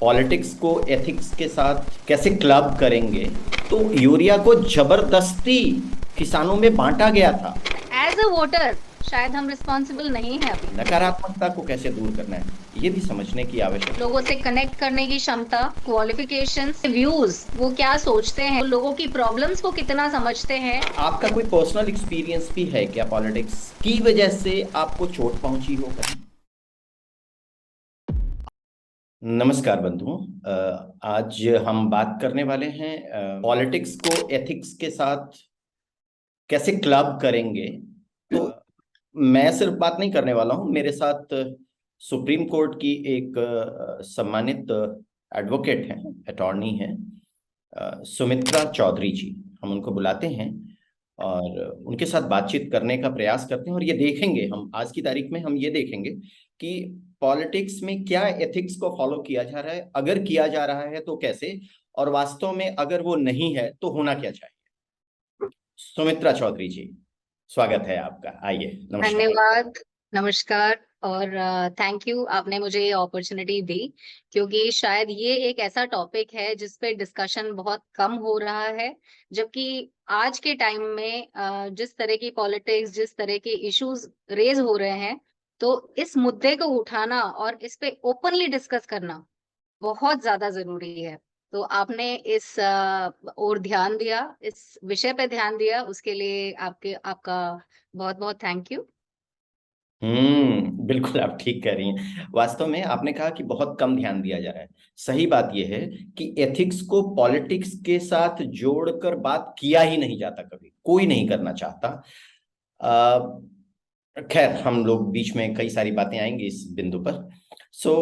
Politics को ethics के साथ कैसे क्लब करेंगे। तो यूरिया को जबरदस्ती किसानों में बांटा गया था। एज अ वोटर शायद हम रिस्पॉन्सिबल नहीं है अभी। नकारात्मकता को कैसे दूर करना है, ये भी समझने की आवश्यकता लोगों से कनेक्ट करने की क्षमता, क्वालिफिकेशंस, व्यूज, वो क्या सोचते हैं, लोगों की प्रॉब्लम्स को कितना समझते हैं। है। आपका कोई पर्सनल एक्सपीरियंस भी है क्या पॉलिटिक्स की वजह से आपको चोट पहुंची हो कहीं? नमस्कार बंधुओं। आज हम बात करने वाले हैं पॉलिटिक्स को एथिक्स के साथ कैसे क्लब करेंगे। तो मैं सिर्फ बात नहीं करने वाला हूं, मेरे साथ सुप्रीम कोर्ट की एक सम्मानित एडवोकेट हैं, अटॉर्नी हैं, सुमित्रा चौधरी जी। हम उनको बुलाते हैं और उनके साथ बातचीत करने का प्रयास करते हैं और ये देखेंगे, हम आज की तारीख में हम ये देखेंगे कि पॉलिटिक्स में क्या एथिक्स को फॉलो किया जा रहा है, अगर किया जा रहा है तो कैसे, और वास्तव में अगर वो नहीं है तो होना क्या चाहिए। सुमित्रा चौधरी जी, स्वागत है आपका, आइए, नमस्कार। धन्यवाद। नमस्कार। और थैंक यू, आपने मुझे ये अपॉर्चुनिटी दी, क्योंकि शायद ये एक ऐसा टॉपिक है जिस पे डिस्कशन बहुत कम हो रहा है। जबकि आज के टाइम में जिस तरह की पॉलिटिक्स, जिस तरह के इश्यूज रेज हो रहे हैं, तो इस मुद्दे को उठाना और इस पे ओपनली डिस्कस करना बहुत ज्यादा जरूरी है। तो आपने इस ओर ध्यान दिया, इस विषय पे ध्यान दिया, उसके लिए आपका बहुत बहुत थैंक यू। बिल्कुल आप ठीक कह रही हैं। वास्तव में आपने कहा कि बहुत कम ध्यान दिया जा रहा है। सही बात यह है कि एथिक्स को पॉलिटिक्स के साथ जोड़कर बात किया ही नहीं जाता, कभी कोई नहीं करना चाहता। खैर, हम लोग बीच में कई सारी बातें आएंगी इस बिंदु पर। सो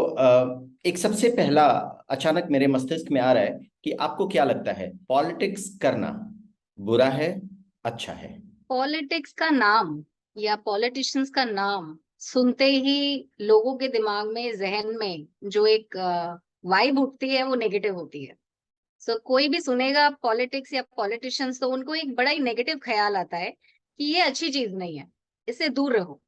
एक सबसे पहला अचानक मेरे मस्तिष्क में आ रहा है कि आपको क्या लगता है, पॉलिटिक्स करना बुरा है, अच्छा है? पॉलिटिक्स का नाम या पॉलिटिशियंस का नाम सुनते ही लोगों के दिमाग में, जहन में जो एक वाइब उठती है वो नेगेटिव होती है। सो कोई भी सुनेगा पॉलिटिक्स या पॉलिटिशियंस तो उनको एक बड़ा ही नेगेटिव ख्याल आता है कि ये अच्छी चीज नहीं है, इससे दूर रहो।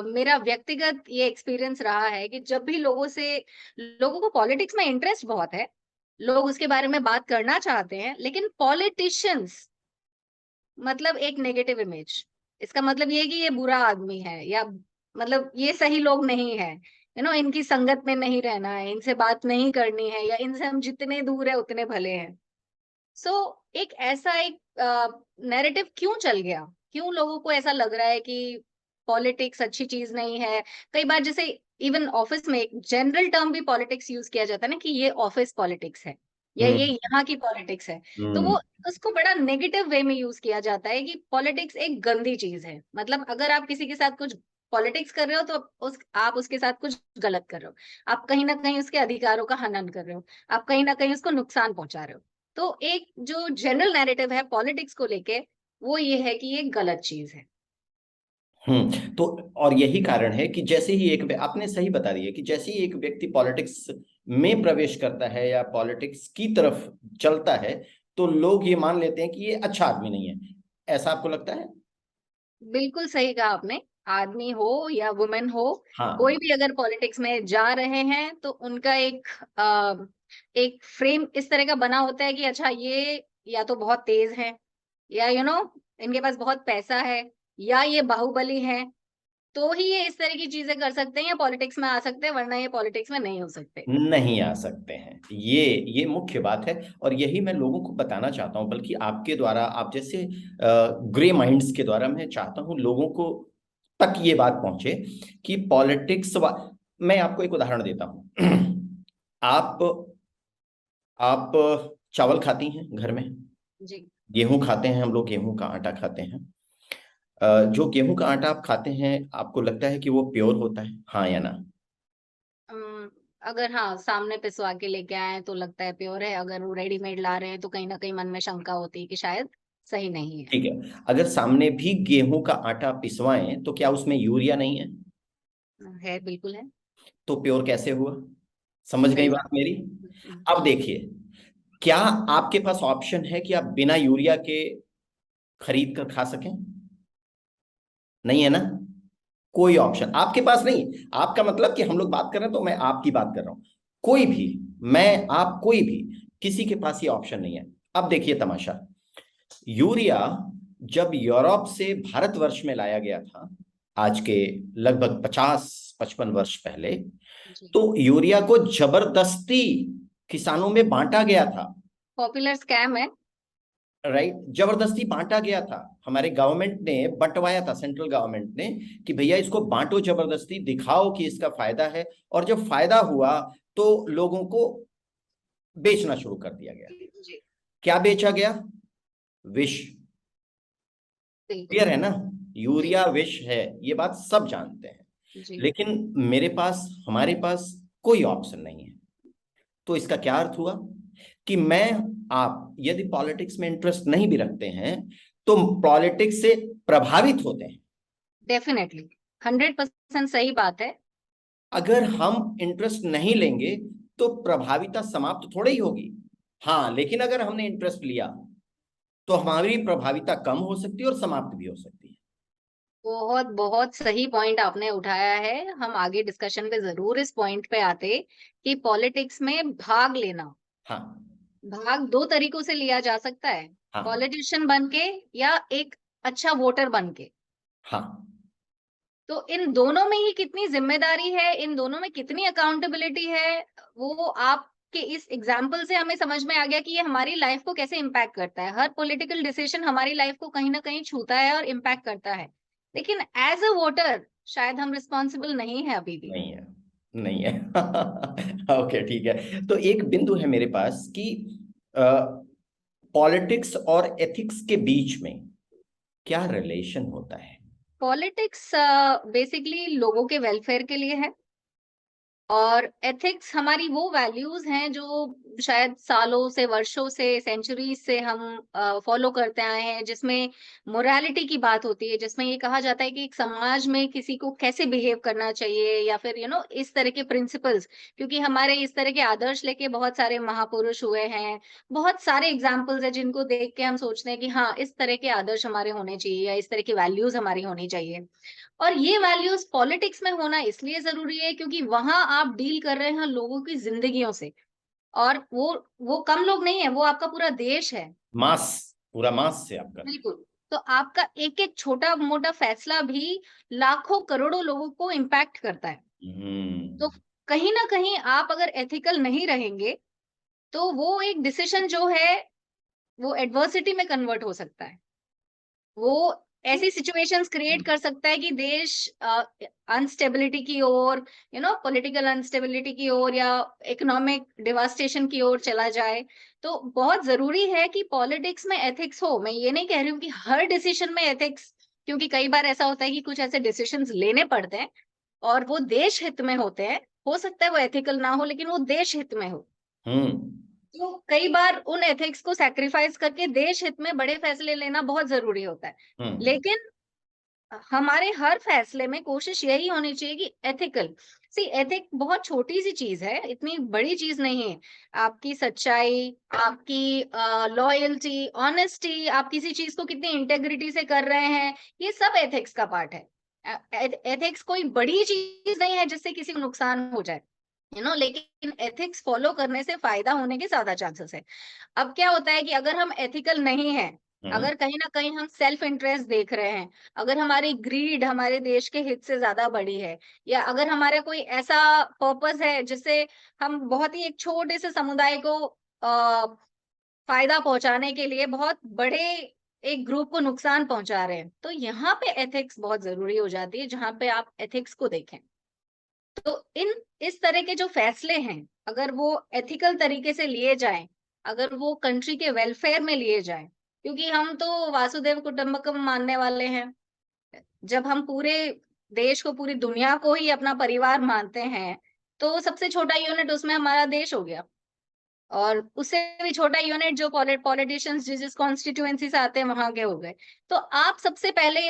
मेरा व्यक्तिगत ये एक्सपीरियंस रहा है कि जब भी लोगों को पॉलिटिक्स में इंटरेस्ट बहुत है, लोग उसके बारे में बात करना चाहते हैं, लेकिन पॉलिटिशियंस मतलब एक नेगेटिव इमेज। इसका मतलब ये है कि ये बुरा आदमी है, या मतलब ये सही लोग नहीं है, इनकी संगत में नहीं रहना है, इनसे बात नहीं करनी है, या इनसे हम जितने दूर है उतने भले हैं। सो एक ऐसा एक नैरेटिव क्यों चल गया? क्यों लोगों को ऐसा लग रहा है कि पॉलिटिक्स अच्छी चीज नहीं है? कई बार जैसे इवन ऑफिस में एक जनरल टर्म भी पॉलिटिक्स यूज किया जाता है ना, कि ये ऑफिस पॉलिटिक्स है या ये हम्म। यहाँ की पॉलिटिक्स है। तो हम्म। वो उसको बड़ा नेगेटिव वे में यूज किया जाता है कि पॉलिटिक्स एक गंदी चीज है। मतलब अगर आप किसी के साथ कुछ पॉलिटिक्स कर रहे हो तो आप उसके साथ कुछ गलत कर रहे हो। आप कहीं ना कहीं उसके अधिकारों का हनन कर रहे हो। आप कहीं ना कहीं उसको नुकसान पहुंचा रहे हो। तो एक जो जनरल नैरेटिव है पॉलिटिक्स को लेके, वो ये है कि ये गलत चीज है। तो और यही कारण है कि जैसे ही आपने सही बता दिया कि जैसे ही एक व्यक्ति पॉलिटिक्स में प्रवेश करता है या पॉलिटिक्स की तरफ चलता है, तो लोग ये मान लेते हैं कि ये अच्छा आदमी नहीं है। ऐसा आपको लगता है? बिल्कुल सही कहा आपने। आदमी हो या वुमेन हो, कोई हाँ। भी अगर पॉलिटिक्स में जा रहे हैं तो उनका एक फ्रेम इस तरह का बना होता है कि अच्छा, ये या तो बहुत तेज है, या इनके पास बहुत पैसा है, या ये बाहुबली है, तो ही ये इस तरह की चीजें कर सकते हैं या पॉलिटिक्स में आ सकते हैं, वरना ये पॉलिटिक्स में नहीं हो सकते। नहीं आ सकते हैं, ये मुख्य बात है। और यही मैं लोगों को बताना चाहता हूं, बल्कि आपके द्वारा, आप जैसे ग्रे माइंड्स के द्वारा मैं चाहता हूं लोगों को तक ये बात पहुंचे कि पॉलिटिक्स। मैं आपको एक उदाहरण देता हूं। आप आप चावल खाती हैं घर में, जी। गेहूं खाते हैं, हम लोग गेहूं का आटा खाते हैं। जो गेहूं का आटा आप खाते हैं, आपको लगता है कि वो प्योर होता है, हाँ या ना? अम, अगर हाँ सामने पिसवा के लेके आए हैं तो लगता है प्योर है, अगर वो रेडीमेड ला रहे हैं तो कहीं ना कहीं मन में शंका होती है कि शायद सही नहीं है। ठीक है, अगर सामने भी गेहूं का आटा पिसवाएं तो क्या उसमें यूरिया नहीं है? है, बिल्कुल है। तो प्योर कैसे हुआ? समझ गई बात बिल्कुल। मेरी? अब देखिए, क्या आपके पास ऑप्शन है कि आप बिना यूरिया के खरीद कर खा सकें? नहीं है ना। कोई ऑप्शन आपके पास नहीं। आपका मतलब कि हम लोग बात कर रहे हैं तो मैं आपकी बात कर रहा हूं। कोई भी, मैं आप कोई भी, किसी के पास ये ऑप्शन नहीं है। अब देखिए तमाशा, यूरिया जब यूरोप से भारतवर्ष में लाया गया था, आज के लगभग 50-55 वर्ष पहले, जी। तो यूरिया को जबरदस्ती किसानों में बांटा गया था। पॉपुलर स्कैम है। राइट, जबरदस्ती बांटा गया था। हमारे गवर्नमेंट ने बंटवाया था, सेंट्रल गवर्नमेंट ने, कि भैया इसको बांटो जबरदस्ती, दिखाओ कि इसका फायदा है। और जब फायदा हुआ तो लोगों को बेचना शुरू कर दिया गया। जी। क्या बेचा गया? विष। बिल्कुल। क्लियर है ना? जी। यूरिया विष है, ये बात सब जानते हैं। जी। लेकिन मेरे पास, हमारे पास कोई ऑप्शन नहीं है। तो इसका क्या अर्थ हुआ कि मैं, आप यदि पॉलिटिक्स में इंटरेस्ट नहीं भी रखते हैं तो पॉलिटिक्स से प्रभावित होते हैं। डेफिनेटली 100% सही बात है। अगर हम इंटरेस्ट नहीं लेंगे तो प्रभाविता समाप्त थोड़ी ही होगी। हाँ, लेकिन अगर हमने इंटरेस्ट लिया तो हमारी प्रभाविता कम हो सकती है और समाप्त भी हो सकती है। बहुत बहुत सही पॉइंट आपने उठाया है। हम आगे डिस्कशन में जरूर इस पॉइंट पे आते कि पॉलिटिक्स में भाग लेना, हाँ। भाग दो तरीकों से लिया जा सकता है। हाँ। पॉलिटिशियन बन के या एक अच्छा वोटर बन के। हाँ। तो इन दोनों में ही कितनी जिम्मेदारी है, इन दोनों में कितनी अकाउंटेबिलिटी है, वो आपके इस एग्जाम्पल से हमें समझ में आ गया कि ये हमारी लाइफ को कैसे इम्पैक्ट करता है। हर पॉलिटिकल डिसीजन हमारी लाइफ को कहीं ना कहीं छूता है और इम्पैक्ट करता है। लेकिन एज अ वोटर शायद हम रिस्पॉन्सिबल नहीं है अभी भी। नहीं है, नहीं है। ओके, ठीक है। तो एक बिंदु है मेरे पास कि पॉलिटिक्स और एथिक्स के बीच में क्या रिलेशन होता है? पॉलिटिक्स बेसिकली लोगों के वेलफेयर के लिए है, और एथिक्स हमारी वो वैल्यूज हैं जो शायद सालों से, वर्षों से, सेंचुरीज से हम फॉलो करते आए हैं, जिसमें मोरालिटी की बात होती है, जिसमें ये कहा जाता है कि एक समाज में किसी को कैसे बिहेव करना चाहिए, या फिर इस तरह के प्रिंसिपल्स। क्योंकि हमारे इस तरह के आदर्श लेके बहुत सारे महापुरुष हुए हैं, बहुत सारे एग्जाम्पल्स हैं जिनको देख के हम सोचते हैं कि हाँ, इस तरह के आदर्श हमारे होने चाहिए या इस तरह की वैल्यूज हमारी होनी चाहिए। और ये वैल्यूज पॉलिटिक्स में होना इसलिए जरूरी है क्योंकि वहां आप डील कर रहे हैं लोगों की जिंदगियों से। और वो कम लोग नहीं है, वो आपका पूरा देश है। मास, पूरा मास से आप कर रहे बिल्कुल। तो आपका एक एक छोटा मोटा फैसला भी लाखों करोड़ों लोगों को इम्पैक्ट करता है। हैं। तो कहीं ना कहीं आप अगर एथिकल नहीं रहेंगे तो वो एक डिसीजन जो है वो एडवर्सिटी में कन्वर्ट हो सकता है। वो ऐसी सिचुएशंस क्रिएट कर सकता है कि देश अनस्टेबिलिटी की ओर, पॉलिटिकल अनस्टेबिलिटी की ओर, या इकोनॉमिक डिवास्टेशन की ओर चला जाए। तो बहुत जरूरी है कि पॉलिटिक्स में एथिक्स हो। मैं ये नहीं कह रही हूँ कि हर डिसीजन में एथिक्स, क्योंकि कई बार ऐसा होता है कि कुछ ऐसे डिसीजंस लेने पड़ते हैं और वो देश हित में होते हैं। हो सकता है वो एथिकल ना हो लेकिन वो देश हित में हो। हम्म। तो कई बार उन एथिक्स को सैक्रिफाइस करके देश हित में बड़े फैसले लेना बहुत जरूरी होता है। हम्म। लेकिन हमारे हर फैसले में कोशिश यही होनी चाहिए कि एथिकल। सी, एथिक बहुत छोटी सी चीज है, इतनी बड़ी चीज नहीं है। आपकी सच्चाई, आपकी लॉयल्टी, ऑनेस्टी, आप किसी चीज को कितनी इंटेग्रिटी से कर रहे हैं, ये सब एथिक्स का पार्ट है। एथिक्स कोई बड़ी चीज नहीं है जिससे किसी को नुकसान हो जाए, लेकिन एथिक्स फॉलो करने से फायदा होने के ज्यादा चांसेस है। अब क्या होता है कि अगर हम एथिकल नहीं है, हम्म। अगर कहीं ना कहीं हम सेल्फ इंटरेस्ट देख रहे हैं, अगर हमारी ग्रीड हमारे देश के हित से ज्यादा बड़ी है, या अगर हमारा कोई ऐसा पर्पस है जिससे हम बहुत ही एक छोटे से समुदाय को फायदा पहुंचाने के लिए बहुत बड़े एक ग्रुप को नुकसान पहुंचा रहे हैं, तो यहाँ पे एथिक्स बहुत जरूरी हो जाती है, जहां पे आप एथिक्स को देखें। तो इस तरह के जो फैसले हैं, अगर वो एथिकल तरीके से लिए जाएं, अगर वो कंट्री के वेलफेयर में लिए जाएं, क्योंकि हम तो वासुदेव कुटुंबकम मानने वाले हैं। जब हम पूरे देश को, पूरी दुनिया को ही अपना परिवार मानते हैं, तो सबसे छोटा यूनिट उसमें हमारा देश हो गया। और उससे भी छोटा यूनिट जो पॉलिटिशियंस जिस जिस कॉन्स्टिट्यूएंसी से आते हैं वहां के हो गए। तो आप सबसे पहले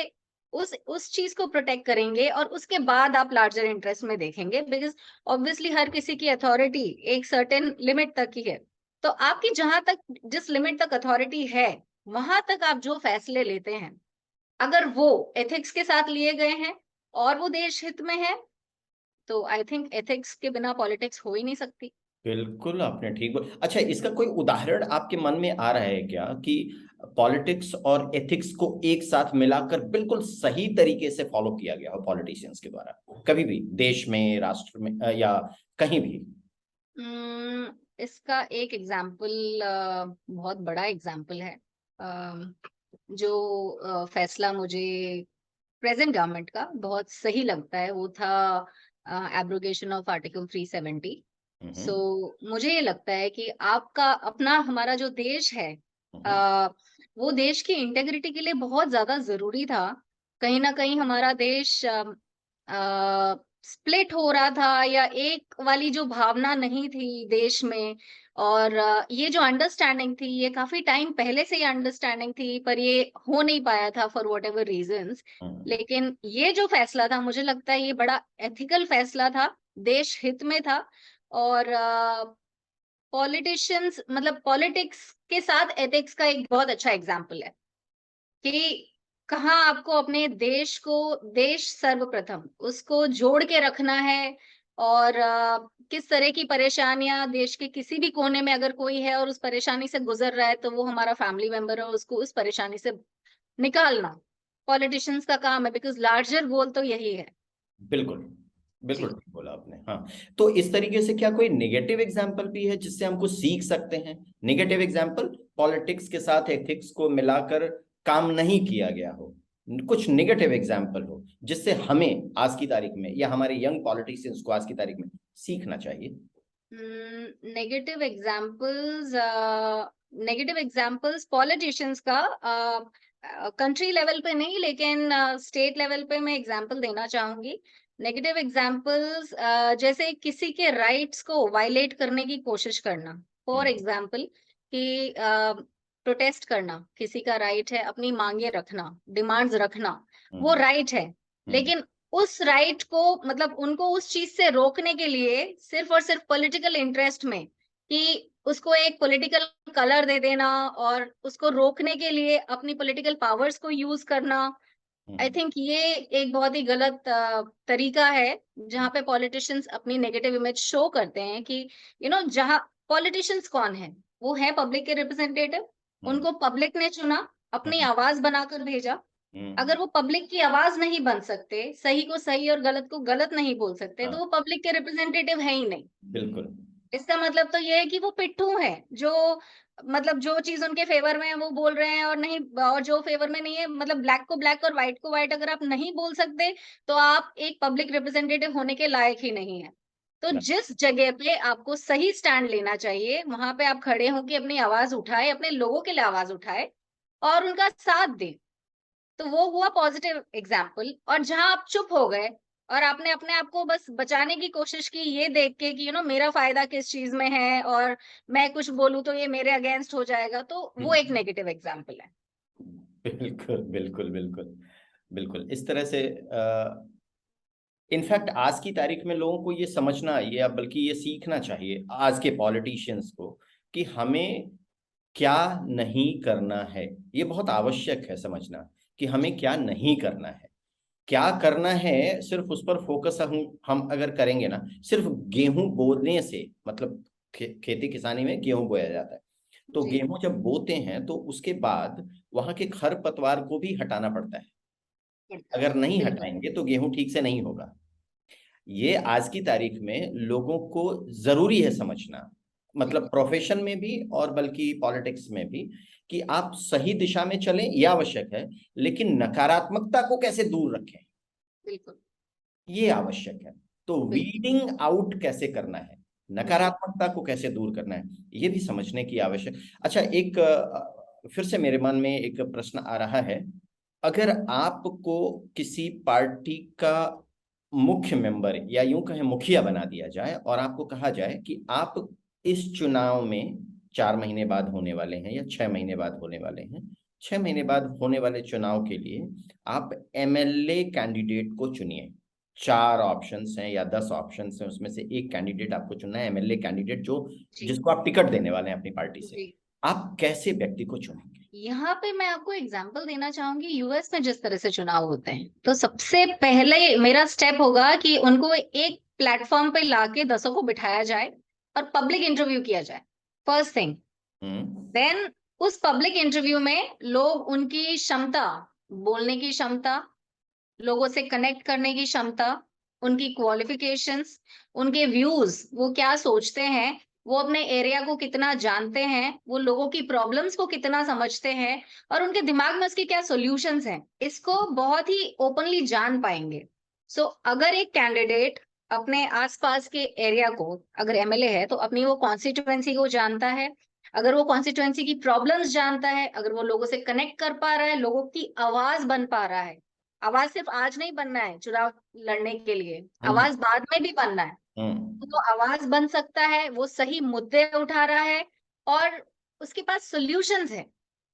उस चीज को प्रोटेक्ट करेंगे और उसके बाद आप लार्जर इंटरेस्ट में देखेंगे, बिकॉज ऑब्वियसली हर किसी की अथॉरिटी एक सर्टेन लिमिट तक ही है। तो आपकी जहां तक, जिस लिमिट तक अथॉरिटी है, वहां तक आप जो फैसले लेते हैं, अगर वो एथिक्स के साथ लिए गए हैं और वो देश हित में है, तो आई थिंक एथिक्स के बिना पॉलिटिक्स हो ही नहीं सकती। बिल्कुल आपने ठीक बोला। अच्छा, इसका कोई उदाहरण आपके मन में आ रहा है क्या कि पॉलिटिक्स और एथिक्स को एक साथ मिलाकर बिल्कुल सही तरीके से फॉलो किया गया हो पॉलिटिशियंस के द्वारा, कभी भी देश में, राष्ट्र में, या कहीं भी? इसका एक एग्जाम्पल, बहुत बड़ा एग्जाम्पल है। जो फैसला मुझे प्रेजेंट गवर्नमेंट का बहुत सही लगता है वो था एब्रोगेशन ऑफ आर्टिकल 370। सो हम्म। मुझे ये लगता है कि आपका अपना हमारा जो देश है, हम्म। आ, वो देश की इंटेग्रिटी के लिए बहुत ज्यादा जरूरी था। कहीं ना कहीं हमारा देश स्प्लिट हो रहा था, या एक वाली जो भावना नहीं थी देश में। और ये जो अंडरस्टैंडिंग थी, ये काफी टाइम पहले से ये अंडरस्टैंडिंग थी, पर ये हो नहीं पाया था फॉर वॉट एवर रीजन्स। हम्म। लेकिन ये जो फैसला था, मुझे लगता है ये बड़ा एथिकल फैसला था, देश हित में था। और पॉलिटिशियंस मतलब पॉलिटिक्स के साथ एथिक्स का एक बहुत अच्छा एग्जाम्पल है कि कहाँ आपको अपने देश को, देश सर्वप्रथम उसको जोड़ के रखना है। और किस तरह की परेशानियां देश के किसी भी कोने में अगर कोई है और उस परेशानी से गुजर रहा है, तो वो हमारा फैमिली मेंबर है, उसको उस परेशानी से निकालना पॉलिटिशियंस का काम है, बिकॉज लार्जर गोल तो यही है। बिल्कुल, बिल्कुल जी। ठीक बोला आपने। हाँ, तो इस तरीके से क्या कोई नेगेटिव एग्जाम्पल भी है जिससे हमको सीख सकते हैं? नेगेटिव एग्जाम्पल, पॉलिटिक्स के साथ एथिक्स को मिलाकर काम नहीं किया गया हो, कुछ नेगेटिव एग्जाम्पल हो जिससे हमें आज की तारीख में या हमारे यंग पॉलिटिशियंस को आज की तारीख में सीखना चाहिए। Negative examples, negative examples politicians का कंट्री लेवल पे नहीं, लेकिन स्टेट लेवल पे मैं एग्जाम्पल देना चाहूंगी। नेगेटिव एग्जाम्पल्स जैसे किसी के राइट्स को वायलेट करने की कोशिश करना। For hmm. एग्जाम्पल कि प्रोटेस्ट करना किसी का राइट है, अपनी मांगे रखना, डिमांड्स रखना, वो हम्म। राइट है। हम्म। लेकिन उस राइट को मतलब उनको उस चीज से रोकने के लिए सिर्फ और सिर्फ पॉलिटिकल इंटरेस्ट में, कि उसको एक पॉलिटिकल कलर दे देना और उसको रोकने के लिए अपनी पॉलिटिकल पावर्स को यूज करना। आई हम्म। थिंक ये एक बहुत ही गलत तरीका है, जहाँ पे पॉलिटिशियंस अपनी नेगेटिव इमेज शो करते हैं कि जहाँ पॉलिटिशियंस कौन है, वो है पब्लिक के रिप्रेजेंटेटिव। हम्म। उनको पब्लिक ने चुना, अपनी हम्म। आवाज बनाकर भेजा। हम्म। अगर वो पब्लिक की आवाज नहीं बन सकते, सही को सही और गलत को गलत नहीं बोल सकते, तो हाँ, वो पब्लिक के रिप्रेजेंटेटिव है ही नहीं। बिल्कुल। इसका मतलब तो ये है कि वो पिट्ठू है, जो मतलब जो चीज उनके फेवर में है वो बोल रहे हैं, और नहीं, और जो फेवर में नहीं है, मतलब ब्लैक को ब्लैक और व्हाइट को व्हाइट अगर आप नहीं बोल सकते, तो आप एक पब्लिक रिप्रेजेंटेटिव होने के लायक ही नहीं है। तो जिस जगह पे आपको सही स्टैंड लेना चाहिए, वहां पे आप खड़े होकर अपनी आवाज उठाए, अपने लोगों के लिए आवाज उठाए और उनका साथ दें। तो वो हुआ पॉजिटिव एग्जाम्पल। और जहां आप चुप हो गए और आपने अपने आप को बस बचाने की कोशिश की, ये देख के कि मेरा फायदा किस चीज में है, और मैं कुछ बोलूं तो ये मेरे अगेंस्ट हो जाएगा, तो वो एक हम्म। नेगेटिव एग्जाम्पल है। बिल्कुल, बिल्कुल, बिल्कुल, बिल्कुल इस तरह से। इनफैक्ट आज की तारीख में लोगों को ये समझना, ये अब बल्कि ये सीखना चाहिए आज के पॉलिटिशियंस को कि हमें क्या नहीं करना है। ये बहुत आवश्यक है समझना कि हमें क्या नहीं करना है। क्या करना है, सिर्फ उस पर फोकस हम अगर करेंगे ना, सिर्फ गेहूं बोने से मतलब खेती किसानी में गेहूं बोया जाता है, तो जी। गेहूं जब बोते हैं तो उसके बाद वहां के खर पतवार को भी हटाना पड़ता है। पड़ता है। अगर नहीं बिल्कुल। हटाएंगे तो गेहूं ठीक से नहीं होगा। ये आज की तारीख में लोगों को जरूरी है समझना, मतलब प्रोफेशन में भी और बल्कि पॉलिटिक्स में भी, कि आप सही दिशा में चलें, यह आवश्यक है, लेकिन नकारात्मकता को कैसे दूर रखें, बिल्कुल। ये आवश्यक है। तो बिल्कुल। वीडिंग आउट कैसे करना है, जी। नकारात्मकता को कैसे दूर करना है, ये भी समझने की आवश्यक। अच्छा, एक फिर से मेरे मन में एक प्रश्न आ रहा है। अगर आपको किसी पार्टी का मुख्य मेंबर या यूं कहें मुखिया बना दिया जाए और आपको कहा जाए कि आप इस चुनाव में 4 महीने बाद होने वाले हैं या 6 महीने बाद होने वाले हैं, 6 महीने बाद होने वाले चुनाव के लिए आप एमएलए कैंडिडेट को चुनिए। 4 ऑप्शंस हैं या 10 ऑप्शंस हैं, उसमें से एक कैंडिडेट आपको चुनना है, एमएलए कैंडिडेट जो जी। जिसको आप टिकट देने वाले हैं अपनी पार्टी से। जी। आप कैसे व्यक्ति को चुनेंगे? यहाँ पे मैं आपको एग्जांपल देना चाहूंगी, यूएस में जिस तरह से चुनाव होते हैं, तो सबसे पहले मेरा स्टेप होगा कि उनको एक प्लेटफॉर्म पे लाके 10 को बिठाया जाए और पब्लिक इंटरव्यू किया जाए, फर्स्ट थिंग। देन उस पब्लिक इंटरव्यू में लोग उनकी क्षमता, बोलने की क्षमता, लोगों से कनेक्ट करने की क्षमता, उनकी क्वालिफिकेशंस, उनके व्यूज, वो क्या सोचते हैं, वो अपने एरिया को कितना जानते हैं, वो लोगों की प्रॉब्लम्स को कितना समझते हैं, और उनके दिमाग में उसके क्या सॉल्यूशंस हैं, इसको बहुत ही ओपनली जान पाएंगे। सो अगर एक कैंडिडेट अपने आसपास के एरिया को, अगर एमएलए है तो अपनी वो कॉन्स्टिट्यूएंसी को जानता है, अगर वो कॉन्स्टिट्यूएंसी की प्रॉब्लम्स जानता है, अगर वो लोगों से कनेक्ट कर पा रहा है, लोगों की आवाज बन पा रहा है। आवाज सिर्फ आज नहीं बनना है चुनाव लड़ने के लिए, हाँ जी। आवाज बाद में भी बनना है। तो आवाज बन सकता है, वो सही मुद्दे उठा रहा है, और उसके पास सॉल्यूशंस है।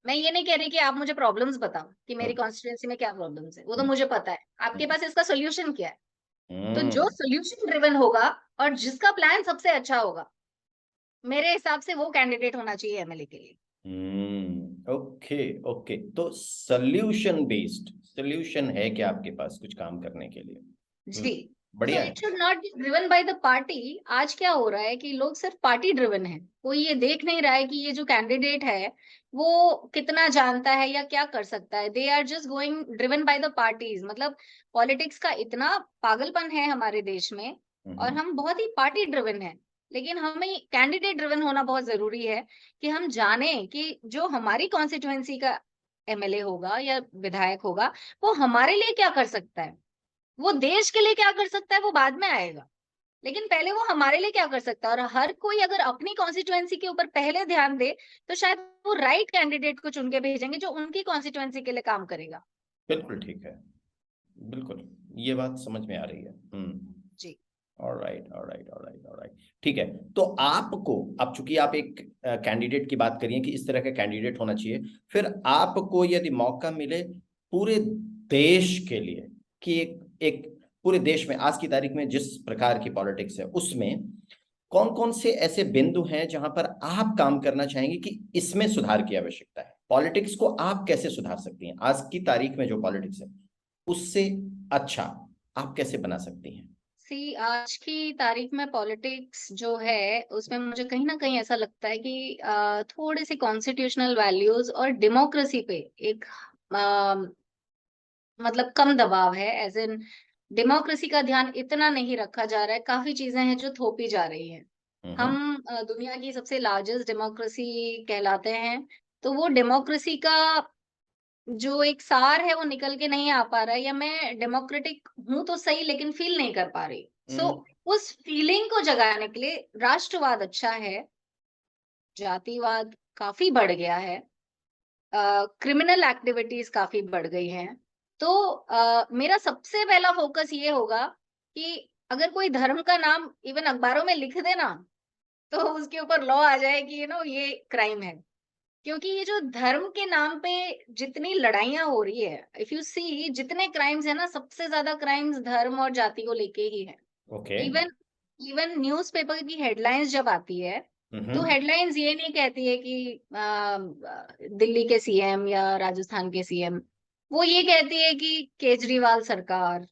मैं ये नहीं कह रही कि आप मुझे प्रॉब्लम्स बताओ कि मेरी कॉन्स्टिट्यूएंसी में क्या प्रॉब्लम्स है, वो तो मुझे पता है, आपके पास इसका सॉल्यूशन क्या है। तो जो सॉल्यूशन ड्रिवन होगा और जिसका प्लान सबसे अच्छा होगा, मेरे हिसाब से वो कैंडिडेट होना चाहिए एमएलए के लिए। ओके ओके, तो सोल्यूशन है क्या आपके पास कुछ काम करने के लिए? जी। सो बढ़िया है। It should not be driven by the party. आज क्या हो रहा है कि लोग सिर्फ पार्टी ड्रिवन है, कोई ये देख नहीं रहा है कि ये जो कैंडिडेट है वो कितना जानता है या क्या कर सकता है। They are just going driven by the parties. मतलब पॉलिटिक्स का इतना पागलपन है हमारे देश में, और हम बहुत ही पार्टी ड्रिवन है। लेकिन हमें कैंडिडेट ड्रिवन होना बहुत जरूरी है, कि हम जाने कि जो हमारी कॉन्स्टिट्यूएंसी का एमएलए होगा या विधायक होगा, वो हमारे लिए क्या कर सकता है। वो देश के लिए क्या कर सकता है वो बाद में आएगा, लेकिन पहले वो हमारे लिए क्या कर सकता है। और हर कोई अगर अपनी कॉन्स्टिट्यूएंसी के ऊपर पहले ध्यान दे, तो शायद वो राइट कैंडिडेट को चुन के भेजेंगे जो उनकी कॉन्स्टिट्यूएंसी के लिए काम करेगा। बिल्कुल ठीक है, बिल्कुल, ये बात समझ में आ रही है। जी। ऑलराइट ऑलराइट ऑलराइट ऑलराइट, ठीक है। तो आपको, अब चूंकि आप एक कैंडिडेट की बात करिए कि इस तरह का कैंडिडेट होना चाहिए, फिर आपको यदि मौका मिले पूरे देश के लिए कि एक पूरे देश में आज की तारीख में जिस प्रकार की पॉलिटिक्स है उसमें कौन कौन से ऐसे बिंदु हैं जहां पर आप काम करना चाहेंगे कि इसमें सुधार की आवश्यकता है, पॉलिटिक्स को आप कैसे सुधार सकती हैं आज की तारीख में जो पॉलिटिक्स है उससे अच्छा आप कैसे बना सकती हैं? सी आज की तारीख में पॉलिटिक्स जो है उसमें मुझे कहीं ना कहीं ऐसा लगता है कि थोड़े से कॉन्स्टिट्यूशनल वैल्यूज और डेमोक्रेसी पे एक मतलब कम दबाव है। एज इन डेमोक्रेसी का ध्यान इतना नहीं रखा जा रहा है, काफी चीजें हैं जो थोपी जा रही हैं। हम दुनिया की सबसे लार्जेस्ट डेमोक्रेसी कहलाते हैं, तो वो डेमोक्रेसी का जो एक सार है वो निकल के नहीं आ पा रहा है, या मैं डेमोक्रेटिक हूं तो सही लेकिन फील नहीं कर पा रही। सो उस फीलिंग को जगाने के लिए राष्ट्रवाद अच्छा है, जातिवाद काफी बढ़ गया है, क्रिमिनल एक्टिविटीज काफी बढ़ गई हैं। तो मेरा सबसे पहला फोकस ये होगा कि अगर कोई धर्म का नाम इवन अखबारों में लिख देना, तो उसके ऊपर लॉ आ जाए कि ये क्राइम है। क्योंकि ये जो धर्म के नाम पे जितनी लड़ाइयां हो रही है, इफ यू सी जितने क्राइम्स है ना, सबसे ज्यादा क्राइम्स धर्म और जाति को लेके ही है। ओके। इवन इवन न्यूज़पेपर की हेडलाइंस जब आती है, तो हेडलाइंस ये नहीं कहती है कि दिल्ली के सीएम या राजस्थान के सीएम, वो ये कहती है कि केजरीवाल सरकार,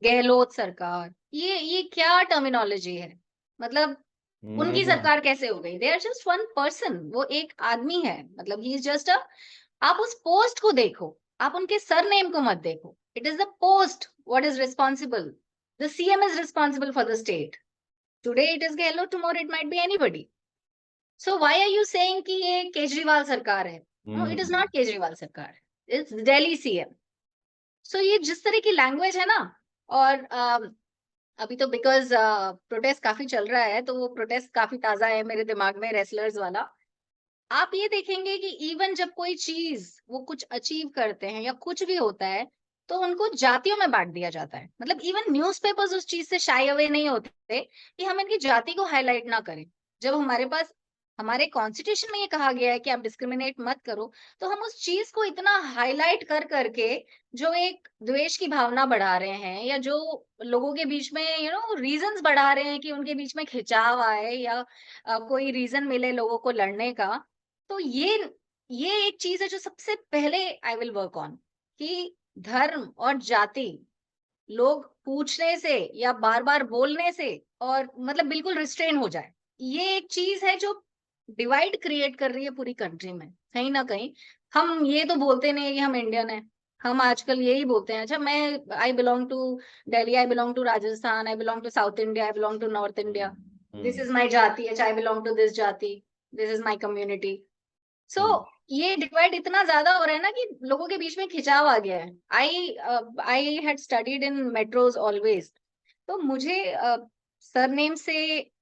गहलोत सरकार। ये क्या टर्मिनोलॉजी है। मतलब उनकी सरकार कैसे हो गई? They are just one person, वो एक आदमी है, मतलब ही इज जस्ट अ। आप उस पोस्ट को देखो, आप उनके सरनेम को मत देखो। It is the post what is responsible. The CM is responsible for the state. Today it is Gehlot, tomorrow it might be anybody. So why are you saying कि ये केजरीवाल सरकार है? No, it is not Kejriwal सरकार, it's Delhi CM. सो ये जिस तरह की language है ना, और अभी तो बिकॉज प्रोटेस्ट काफी चल रहा है, तो वो प्रोटेस्ट काफी ताजा है मेरे दिमाग में, रेसलर्स वाला। आप ये देखेंगे कि इवन जब कोई चीज वो कुछ अचीव करते हैं या कुछ भी होता है, तो उनको जातियों में बांट दिया जाता है। मतलब इवन न्यूज़पेपर्स उस चीज से शाई अवे नहीं होते कि हम इनकी जाति को हाईलाइट ना करें। जब हमारे पास हमारे कॉन्स्टिट्यूशन में ये कहा गया है कि आप डिस्क्रिमिनेट मत करो, तो हम उस चीज को इतना हाईलाइट कर करके जो एक द्वेष की भावना बढ़ा रहे हैं, या जो लोगों के बीच में रीजंस बढ़ा रहे हैं कि उनके बीच में खिंचाव आए, या कोई रीजन मिले लोगों को लड़ने का। तो ये एक चीज है जो सबसे पहले आई विल वर्क ऑन, कि धर्म और जाति लोग पूछने से या बार बार बोलने से और मतलब बिल्कुल रिस्ट्रेन हो जाए। ये एक चीज है जो डिवाइड क्रिएट कर रही है पूरी कंट्री में कहीं ना कहीं। हम ये तो बोलते नहीं है कि हम इंडियन है, हम आजकल यही बोलते हैं, अच्छा मैं I belong to Delhi, I belong to Rajasthan, I belong to south India, I belong to north India, this is hmm, my jati, अच्छा I belong to this jati, this is my community. So hmm, ये डिवाइड इतना ज्यादा हो रहा है ना कि लोगों के बीच में खिंचाव आ गया है। I had studied in metros always, तो मुझे सरनेम से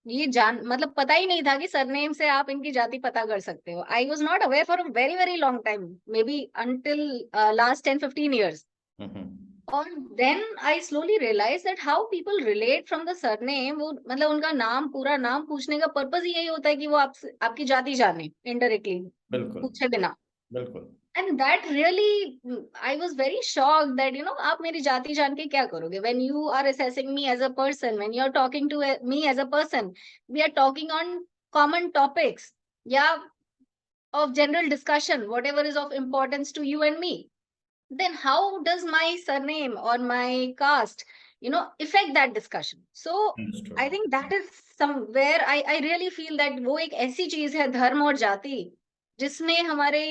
ये जान मतलब पता ही नहीं था कि सरनेम से आप इनकी जाति पता कर सकते हो। I was not aware for a very very long time, maybe until last 10-15 years। Hmm, और then I slowly realise that how people relate from the surname. वो मतलब उनका नाम, पूरा नाम पूछने का पर्पज ही यही होता है कि वो आपसे आपकी जाति जाने इनडायरेक्टली, बिल्कुल, पूछे बिना। बिल्कुल। And that really, I was very shocked that आप मेरी जाति जान के क्या करोगे? When you are assessing me as a person, when you are talking to me as a person, we are talking on common topics या of general discussion, whatever is of importance to you and me, then how does my surname or my caste affect that discussion? So I understood. think that is somewhere I really feel that वो एक ऐसी चीज है, धर्म और जाति, जिसने हमारे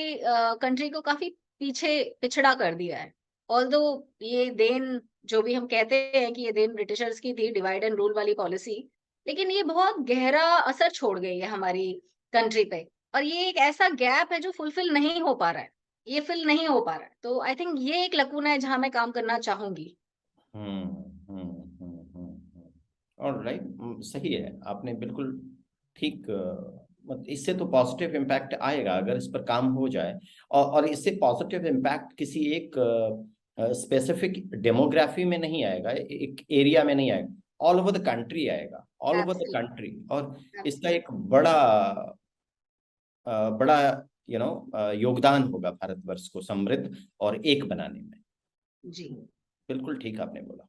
कंट्री को काफी पीछे पिछड़ा कर दिया है। ऑल्दो ये देन, जो भी हम कहते हैं कि ये देन ब्रिटिशर्स की थी, डिवाइड एंड रूल वाली पॉलिसी, लेकिन ये बहुत गहरा असर छोड़ गई है हमारी कंट्री पे। और ये एक ऐसा गैप है जो फुलफिल नहीं हो पा रहा है, ये फिल नहीं हो पा रहा है। तो आई थिंक ये एक लकूना है जहां मैं काम करना चाहूंगी। हम्म, और राइट, सही है, आपने बिल्कुल ठीक इससे तो पॉजिटिव इम्पैक्ट आएगा अगर इस पर काम हो जाए। और इससे पॉजिटिव इम्पैक्ट किसी एक स्पेसिफिक डेमोग्राफी में नहीं आएगा, एक एरिया में नहीं आएगा, ऑल ओवर द कंट्री आएगा, all over the absolutely, country. और इसका एब्सोल्युटली। एक बड़ा बड़ा योगदान होगा भारतवर्ष को समृद्ध और एक बनाने में। जी। बिल्कुल ठीक आपने बोला।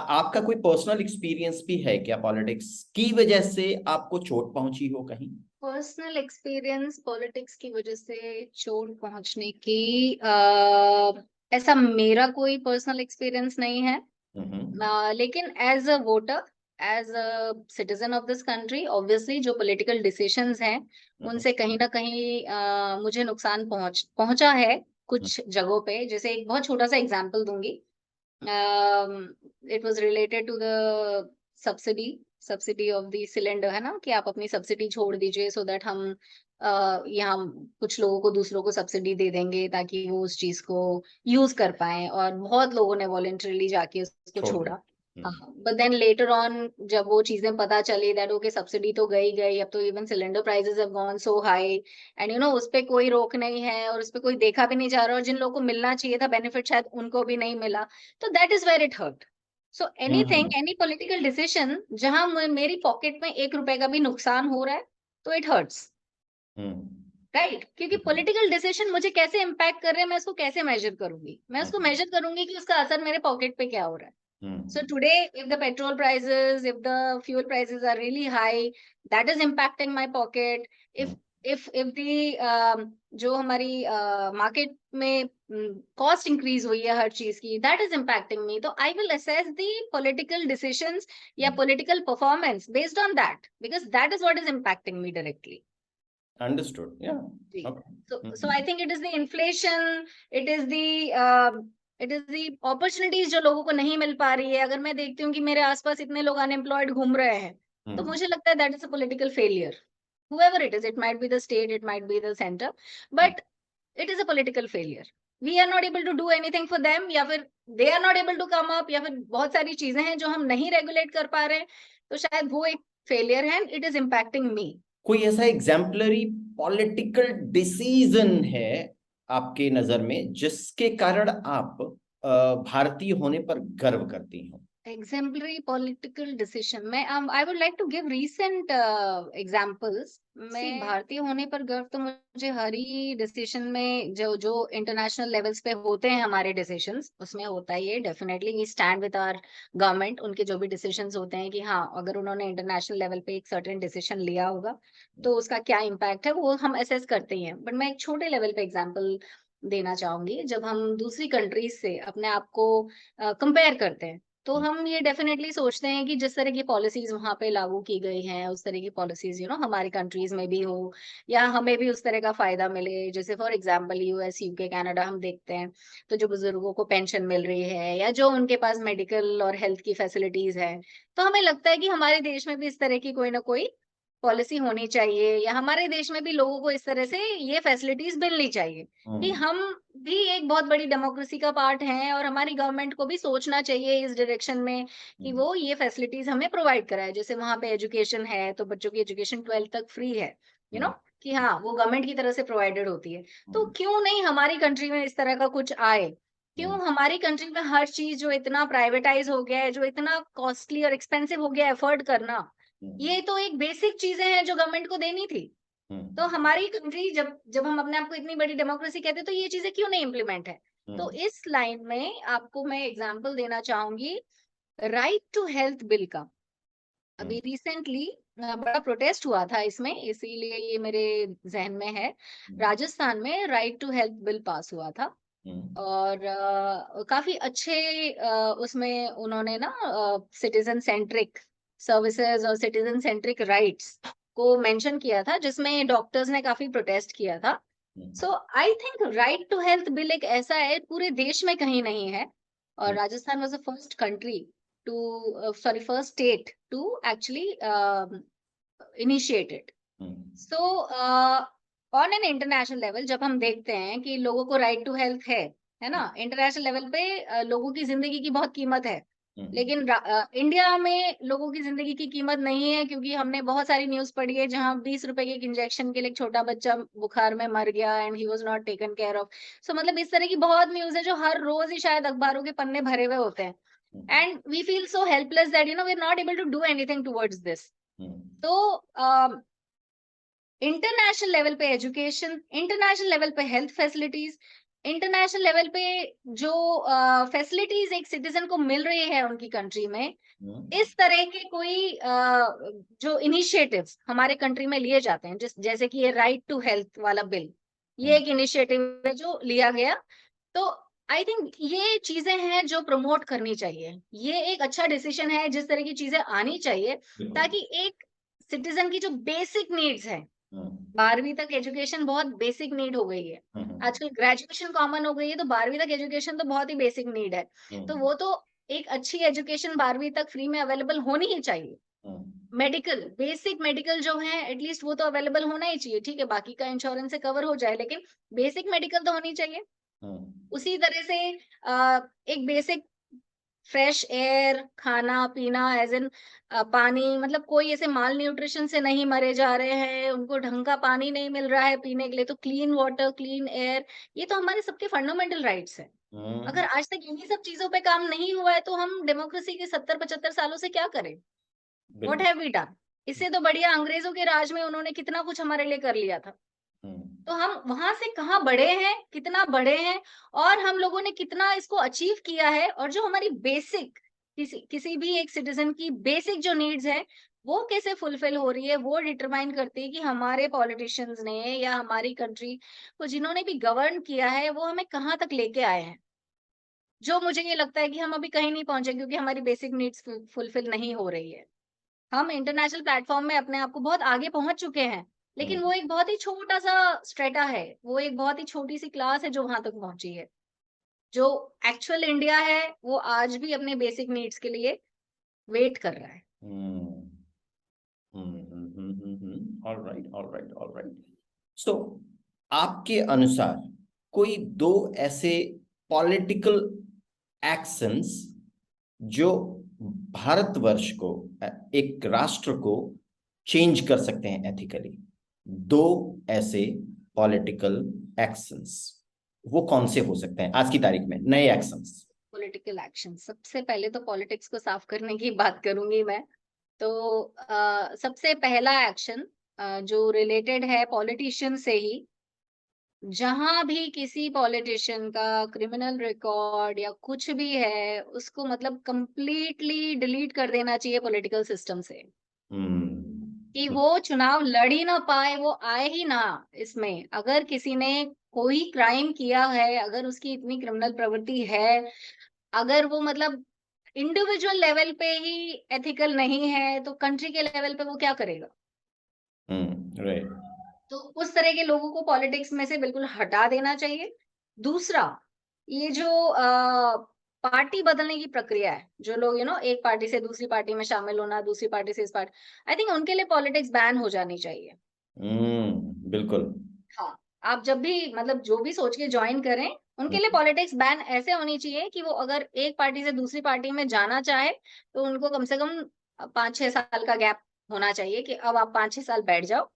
आपका कोई पर्सनल एक्सपीरियंस भी है क्या पॉलिटिक्स की वजह से आपको चोट पहुंची हो कहीं? पर्सनल एक्सपीरियंस पॉलिटिक्स की वजह से चोट पहुंचने की, ऐसा मेरा कोई पर्सनल एक्सपीरियंस नहीं है। हम्म, लेकिन as a voter, as a citizen of this country, obviously जो पॉलिटिकल डिसीशंस हैं हम्म, उनसे कहीं ना कहीं मुझे नुकसान पहुंचा है हम्म, कुछ जगहों पे। जैसे एक बहुत छोटा सा एग्जांपल दूंगी। It was related to the subsidy, subsidy of the cylinder, है ना, कि आप अपनी सब्सिडी छोड़ दीजिए सो दैट हम यहाँ कुछ लोगों को, दूसरों को सब्सिडी दे देंगे ताकि वो उस चीज को यूज कर पाए। और बहुत लोगों ने वॉलंटरली जाके उसको छोड़ छोड़ा। दिया। हाँ, बट देन लेटर ऑन जब वो चीजें पता चली दैट ओके सब्सिडी तो गई गई, अब तो even cylinder prices have gone so high, and उस पे कोई रोक नहीं है और उस पे कोई देखा भी नहीं जा रहा, और जिन लोगों को मिलना चाहिए था बेनिफिट शायद उनको भी नहीं मिला। तो that is where it hurt. So anything, hmm, any political decision जहां मेरी पॉकेट में 1 रुपए का भी नुकसान हो रहा है, तो इट हर्ट्स, हम्म, राइट? क्योंकि पॉलिटिकल डिसीजन मुझे कैसे इम्पैक्ट कर रहे हैं, मैं उसको कैसे मेजर करूंगी? मैं उसको हम्म, मेजर करूंगी कि उसका असर मेरे पॉकेट पे क्या हो रहा है। So hmm, today, if the petrol prices, if the fuel prices are really high, that is impacting my pocket. If hmm, if the जो हमारी मार्केट में कॉस्ट इंक्रीज हुई है हर चीज की, that is impacting me. तो I will assess the political decisions या political performance based on that, because that is what is impacting me directly. Understood, या जी। Okay. So I think it is the inflation, it is the it is the opportunities जो लोगों को नहीं मिल पा रही है। अगर मैं देखती हूँ कि मेरे आसपास इतने लोग अनएम्प्लॉयड घूम रहे हैं, तो मुझे लगता है that is a political failure. whoever it is, it might be the state, it might be the center, but it is a political failure. We are not able to do anything for them, या फिर they are not able to come up, या फिर बहुत सारी चीजें हैं जो हम नहीं रेगुलेट कर पा रहे हैं, तो शायद वो एक फेलियर है, इट इज इम्पैक्टिंग मी। कोई ऐसा एग्जाम्पलरी पॉलिटिकल डिसीजन है आपके नजर में जिसके कारण आप भारतीय होने पर गर्व करती हो? Exemplary political decision, मैं I would like to give recent examples। मैं भारतीय होने पर गर्व तो मुझे हर ही डिसीजन में, जो जो इंटरनेशनल लेवल्स पे होते हैं हमारे डिसीजंस, उसमें होता ही है। Definitely we stand with our government. उनके जो भी डिसीजंस होते हैं कि हाँ, अगर उन्होंने इंटरनेशनल लेवल पे एक सर्टेन डिसीजन लिया होगा तो उसका क्या इम्पैक्ट है वो हम असेस करते ही हैं। बट मैं एक छोटे लेवल पे एग्जाम्पल देना चाहूंगी। जब हम दूसरी कंट्रीज से अपने आप को कंपेयर करते हैं, तो हम ये डेफिनेटली सोचते हैं कि जिस तरह की पॉलिसीज वहां पे लागू की गई हैं उस तरह की पॉलिसीज हमारी कंट्रीज में भी हो, या हमें भी उस तरह का फायदा मिले। जैसे for example US, UK, Canada हम देखते हैं तो जो बुजुर्गों को पेंशन मिल रही है या जो उनके पास मेडिकल और हेल्थ की फैसिलिटीज है, तो हमें लगता है कि हमारे देश में भी इस तरह की कोई ना कोई पॉलिसी होनी चाहिए, या हमारे देश में भी लोगों को इस तरह से ये फैसिलिटीज मिलनी चाहिए कि हम भी एक बहुत बड़ी डेमोक्रेसी का पार्ट हैं, और हमारी गवर्नमेंट को भी सोचना चाहिए इस डायरेक्शन में कि वो ये फैसिलिटीज हमें प्रोवाइड कराए। जैसे वहां पे एजुकेशन है तो बच्चों की एजुकेशन 12th तक फ्री है, यू नो कि हाँ वो गवर्नमेंट की तरफ से प्रोवाइडेड होती है। तो क्यों नहीं हमारी कंट्री में इस तरह का कुछ आए? क्यों हमारी कंट्री में हर चीज जो इतना प्राइवेटाइज हो गया है, जो इतना कॉस्टली और एक्सपेंसिव हो गया है अफोर्ड करना, ये तो एक बेसिक चीजें हैं जो गवर्नमेंट को देनी थी। तो हमारी कंट्री जब जब हम अपने आप को इतनी बड़ी डेमोक्रेसी कहते हैं तो ये चीजें क्यों नहीं इम्प्लीमेंट है? तो इस लाइन में आपको मैं एग्जांपल देना चाहूंगी राइट टू हेल्थ बिल का। अभी रिसेंटली बड़ा प्रोटेस्ट हुआ था इसमें, इसीलिए ये मेरे जहन में है। राजस्थान में right to health bill pass हुआ था, और काफी अच्छे उसमें उन्होंने ना सिटीजन सेंट्रिक सर्विसेज और सिटीजन सेंट्रिक राइट्स को मेंशन किया था, जिसमें डॉक्टर्स ने काफी प्रोटेस्ट किया था। So I think right to health bill एक ऐसा है पूरे देश में कहीं नहीं है, और Rajasthan was the first country to sorry first state to actually initiated. So on an international level जब हम देखते हैं कि लोगों को राइट टू हेल्थ है ना, इंटरनेशनल लेवल पे लोगों की जिंदगी की बहुत कीमत है, लेकिन इंडिया में लोगों की जिंदगी की कीमत नहीं है, क्योंकि हमने बहुत सारी न्यूज पढ़ी है जहां 20 रुपए के एक इंजेक्शन के लिए एक छोटा बच्चा बुखार में मर गया and he was not taken care of. So मतलब इस तरह की बहुत न्यूज है जो हर रोज ही शायद अखबारों के पन्ने भरे हुए होते हैं, and we feel so helpless that we are not able to do anything towards this. तो इंटरनेशनल लेवल पे एजुकेशन, इंटरनेशनल लेवल पे हेल्थ फैसिलिटीज, इंटरनेशनल लेवल पे जो फैसिलिटीज एक सिटीजन को मिल रही है उनकी कंट्री में, इस तरह के कोई जो इनिशिएटिव्स हमारे कंट्री में लिए जाते हैं, जैसे कि ये राइट टू हेल्थ वाला बिल, ये एक इनिशिएटिव है जो लिया गया। तो आई थिंक ये चीजें हैं जो प्रमोट करनी चाहिए। ये एक अच्छा डिसीजन है, जिस तरह की चीजें आनी चाहिए ताकि एक सिटीजन की जो बेसिक नीड्स है, 12वीं तक एजुकेशन बहुत बेसिक नीड हो गई है, आजकल ग्रेजुएशन कॉमन हो गई है, तो 12वीं तक एजुकेशन तो बहुत ही बेसिक नीड है। तो वो तो एक अच्छी एजुकेशन 12वीं तक फ्री में अवेलेबल होनी ही चाहिए। मेडिकल, बेसिक मेडिकल जो है एटलीस्ट वो तो अवेलेबल होना ही चाहिए, ठीक है बाकी का इंश्योरेंस से कवर हो जाए, लेकिन बेसिक मेडिकल तो होनी चाहिए। उसी तरह से एक बेसिक फ्रेश एयर, खाना पीना, एज इन पानी, मतलब कोई ऐसे माल न्यूट्रिशन से नहीं मरे जा रहे हैं, उनको ढंग का पानी नहीं मिल रहा है पीने के लिए, तो क्लीन वाटर, क्लीन एयर, ये तो हमारे सबके फंडामेंटल राइट्स है। अगर आज तक इन्हीं सब चीजों पे काम नहीं हुआ है तो हम डेमोक्रेसी के 70-75 सालों से क्या करें? What have we done? इससे तो बढ़िया अंग्रेजों के राज में उन्होंने कितना कुछ हमारे लिए कर लिया था। तो हम वहां से कहाँ बढ़े हैं, कितना बढ़े हैं, और हम लोगों ने कितना इसको अचीव किया है, और जो हमारी बेसिक किसी भी एक सिटीजन की बेसिक जो नीड्स है वो कैसे फुलफिल हो रही है, वो डिटरमाइन करती है कि हमारे पॉलिटिशियंस ने या हमारी कंट्री को जिन्होंने भी गवर्न किया है वो हमें कहाँ तक लेके आए हैं। जो मुझे ये लगता है कि हम अभी कहीं नहीं पहुंचे, क्योंकि हमारी बेसिक नीड्स फुलफिल नहीं हो रही है। हम इंटरनेशनल प्लेटफॉर्म में अपने आप को बहुत आगे पहुंच चुके हैं, लेकिन वो एक बहुत ही छोटा सा स्ट्रेटा है, वो एक बहुत ही छोटी सी क्लास है जो वहां तक पहुंची है। जो एक्चुअल इंडिया है वो आज भी अपने बेसिक नीड्स के लिए वेट कर रहा है। Alright, alright, alright. सो आपके अनुसार कोई दो ऐसे पॉलिटिकल एक्शंस जो भारतवर्ष को, एक राष्ट्र को चेंज कर सकते हैं एथिकली, दो ऐसे पॉलिटिकल एक्शंस, वो कौन से हो सकते हैं आज की तारीख में, नए एक्शंस? पॉलिटिकल एक्शन, सबसे पहले तो पॉलिटिक्स को साफ करने की बात करूंगी मैं। तो सबसे पहला एक्शन जो रिलेटेड है पॉलिटिशियन से ही, जहां भी किसी पॉलिटिशियन का क्रिमिनल रिकॉर्ड या कुछ भी है उसको मतलब कंप्लीटली डिलीट कर देना चाहिए पॉलिटिकल सिस्टम से, कि वो चुनाव लड़ ही ना पाए, वो आए ही ना इसमें। अगर किसी ने कोई क्राइम किया है, अगर उसकी इतनी क्रिमिनल प्रवृत्ति है, अगर वो मतलब इंडिविजुअल लेवल पे ही एथिकल नहीं है तो कंट्री के लेवल पे वो क्या करेगा? राइट। तो उस तरह के लोगों को पॉलिटिक्स में से बिल्कुल हटा देना चाहिए। दूसरा, ये जो पार्टी बदलने की प्रक्रिया है, जो लोग एक पार्टी से दूसरी पार्टी में शामिल होना, दूसरी पार्टी से इस पार्टी, आई थिंक उनके लिए पॉलिटिक्स बैन हो जानी चाहिए। बिल्कुल। हाँ, आप जब भी मतलब जो भी सोच के ज्वाइन करें, उनके लिए पॉलिटिक्स बैन ऐसे होनी चाहिए कि वो अगर एक पार्टी से दूसरी पार्टी में जाना चाहे तो उनको कम से कम 5-6 साल का गैप होना चाहिए कि अब आप 5-6 साल बैठ जाओ,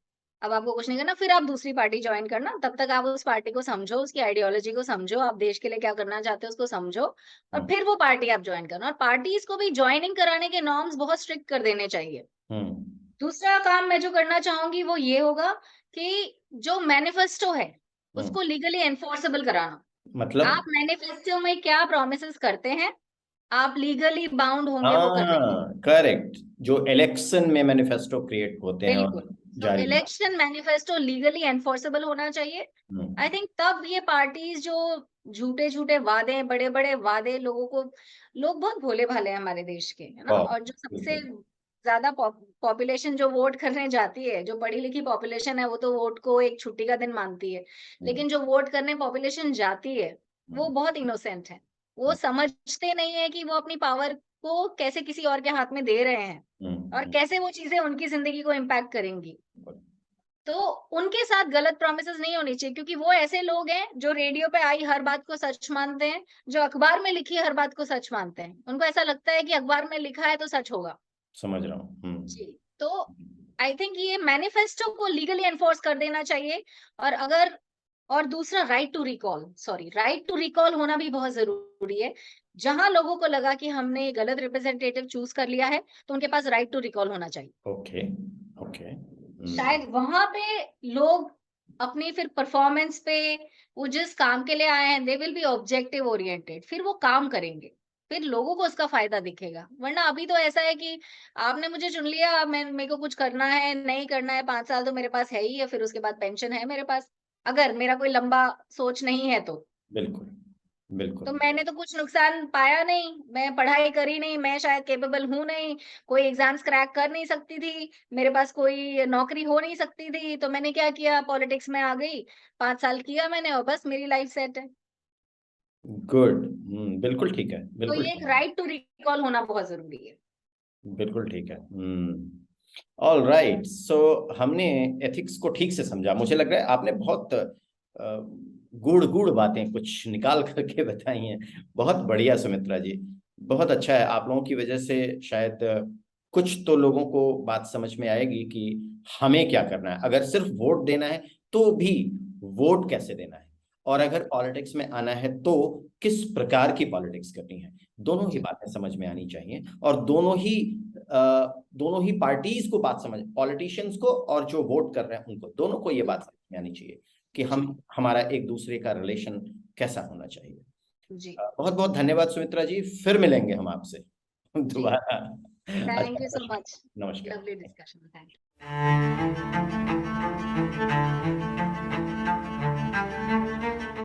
अब आपको कुछ नहीं करना, फिर आप दूसरी पार्टी ज्वाइन करना। तब तक आप उस पार्टी को समझो, उसकी आइडियोलॉजी को समझो, आप देश के लिए क्या करना चाहते हो उसको समझो, और फिर वो पार्टी आप ज्वाइन करना। और पार्टीज को भी ज्वाइनिंग कराने के नॉर्म्स बहुत स्ट्रिक्ट कर देने चाहिए। दूसरा काम मैं जो करना चाहूंगी वो ये होगा कि जो मैनिफेस्टो है उसको लीगली एनफोर्सेबल कराना। मतलब आप मैनिफेस्टो में क्या प्रोमिसेस करते हैं, आप लीगली बाउंड होंगे वो करने के। हाँ, करेक्ट। जो इलेक्शन में मैनिफेस्टो क्रिएट होते हैं और बिल्कुल। तो जारी। इलेक्शन मैनिफेस्टो लीगली एनफोर्सेबल होना चाहिए। आई थिंक तब ये पार्टीज जो झूठे झूठे वादे, बड़े बड़े वादे, लोग बहुत भोले भाले हैं हमारे देश के, है ना। और जो सबसे बिल्कुल। ज्यादा पॉपुलेशन जो वोट करने जाती है, जो पढ़ी लिखी पॉपुलेशन है, वो तो वोट को एक छुट्टी का दिन मानती है। लेकिन जो वोट करने पॉपुलेशन जाती है वो बहुत इनोसेंट है। वो समझते नहीं है कि वो अपनी पावर को कैसे किसी और के हाथ में दे रहे हैं और कैसे वो चीजें उनकी जिंदगी को इम्पैक्ट करेंगी। तो उनके साथ गलत प्रोमिसेस नहीं होनी चाहिए, क्योंकि वो ऐसे लोग हैं जो रेडियो पे आई हर बात को सच मानते हैं, जो अखबार में लिखी हर बात को सच मानते हैं। उनको ऐसा लगता है कि अखबार में लिखा है तो सच होगा। समझ रहा हूँ। जी। तो आई थिंक ये मैनिफेस्टो को लीगली एनफोर्स कर देना चाहिए। और दूसरा, राइट टू रिकॉल होना भी बहुत जरूरी है। जहां लोगों को लगा कि हमने गलत रिप्रेजेंटेटिव चूज कर लिया है तो उनके पास राइट टू रिकॉल होना चाहिए। ओके। ओके। शायद वहां पे लोग अपनी फिर परफॉर्मेंस पे, वो जिस काम के लिए आए हैं, they will be objective oriented, फिर वो काम करेंगे, फिर लोगों को उसका फायदा दिखेगा। वरना अभी तो ऐसा है कि आपने मुझे चुन लिया, मेरे को कुछ करना है नहीं करना है, 5 साल तो मेरे पास है ही है, फिर उसके बाद पेंशन है मेरे पास, अगर मेरा कोई लंबा सोच नहीं है तो। बिल्कुल। बिल्कुल। तो मैंने तो कुछ नुकसान पाया नहीं, मैं पढ़ाई करी नहीं, मैं शायद केपेबल हूं नहीं, कोई एग्जाम्स क्रैक कर नहीं सकती थी, मेरे पास कोई नौकरी हो नहीं सकती थी, तो मैंने क्या किया, पॉलिटिक्स में आ गई, 5 साल किया मैंने और बस मेरी लाइफ सेट है। गुड। बिल्कुल ठीक है, तो बिल्कुल ये ठीक एक है। राइट टू रिकॉल होना बहुत जरूरी है। बिल्कुल ठीक है। All right. सो हमने एथिक्स को ठीक से समझा। मुझे लग रहा है आपने बहुत गूढ़ गूढ़ बातें कुछ निकाल करके बताई हैं। बहुत बढ़िया सुमित्रा जी, बहुत अच्छा है। आप लोगों की वजह से शायद कुछ तो लोगों को बात समझ में आएगी कि हमें क्या करना है। अगर सिर्फ वोट देना है तो भी वोट कैसे देना है, और अगर पॉलिटिक्स में आना है तो किस प्रकार की पॉलिटिक्स करनी है, दोनों ही बातें समझ में आनी चाहिए। और दोनों ही पार्टीज को बात समझ, पॉलिटिशियंस को और जो वोट कर रहे हैं उनको, दोनों को ये बात समझ में आनी चाहिए कि हमारा एक दूसरे का रिलेशन कैसा होना चाहिए। जी बहुत बहुत धन्यवाद सुमित्रा जी, फिर मिलेंगे हम आपसे जी, दोबारा। थैंक यू अच्छा, सो मच। नमस्कार। Lovely discussion, thank you.